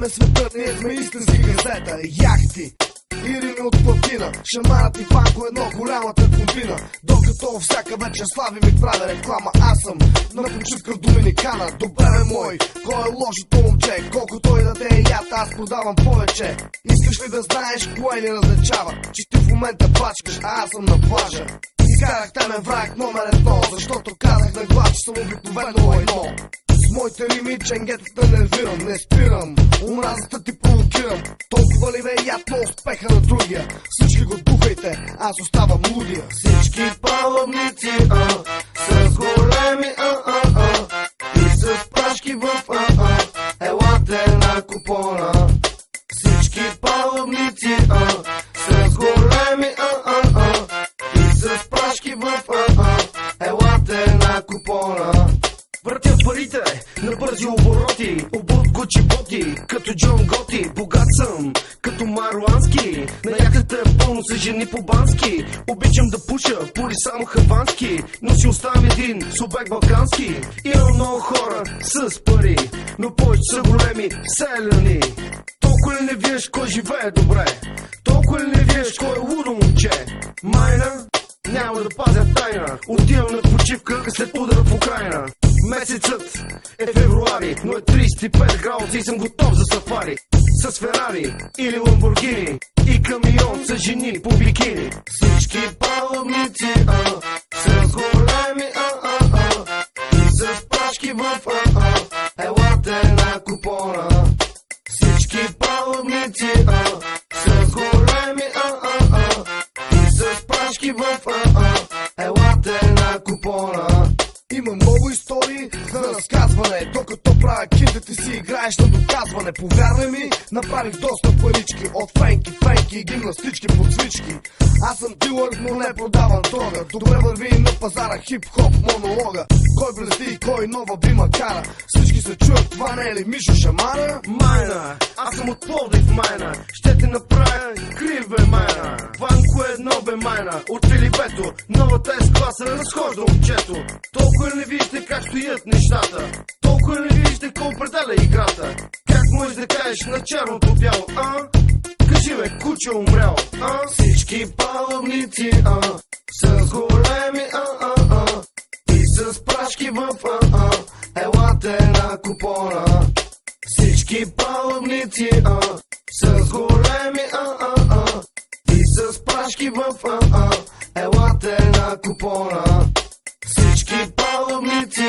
Променяме света, ние сме истински газета. Яхти и рими от платина, шамарът и фанко едно голямата комбина. Докато всяка вечер слави ми прави реклама, аз съм на почивка в Доминикана. Добре бе мой, кой е лошото момче? Колко той даде яд, аз продавам повече. Искаш ли да знаеш кое ни различава? Че ти в момента пачкаш, а аз съм на плажа. Изкарах темен враг номер едно, защото казах на глас, че съм обикновено едно. С моите рими ченгетата нервирам, не спирам, омразата ти провокирам. Толкова ли бе яд на успеха на другия? Всички го духайте, аз оставам лудия. Всички палъбници, с големи и с прашки в елате на купона. Всички палъбници, с големи и с прашки в елате на купона. Въртя парите на бързи обороти, обут Гучи боти, като Джон Готи. Богат съм, като Маруански, на яхтата е пълно с жени по-бански. Обичам да пуша, пури само хавански, но си оставам един субект балкански. Имам много хора с пари, но повече са големи селяни. Толкова ли не виеш кой живее добре? Толкова ли не виеш кой е лудо момче? Майна, няма да пазя тайна, отивам на почивка след удара в Украйна. Месецът е февруари, но е 35 градуса и съм готов за сафари. С Ферари или Ламборгини и камион с жени по бикини. Всички палъбници, с големи и с прашки в елате на купона. Всички палъбници, с големи и с прашки в елате на купона. Има много истории за разказване, докато правя кинтата си играеш на доказване. Повярвай ми, направих доста парички от фенки и гимнастички под свички. Аз съм дилър, но не продавам дрога. Добре върви на пазара хип-хоп монолога. Кой блести и кой нова бима кара? Всички се чуят, това не е ли Мишо Шамара? Майна, аз съм от Пловдив, майна. Ще те направя крив бе, майна. Ванко е едно бе, майна. От Филипето, новата S-класа разхожда момчето. Толкова не виждате как стоят нещата, толкова не виждате кой определя играта. Как можеш да кажеш на черното бяло, Кажи бе, куче умрял, Всички палъбници, с големи и с прашки в елате на купона. Всички палъбници, с големи и с прашки в елате на купона. Всички палъбници,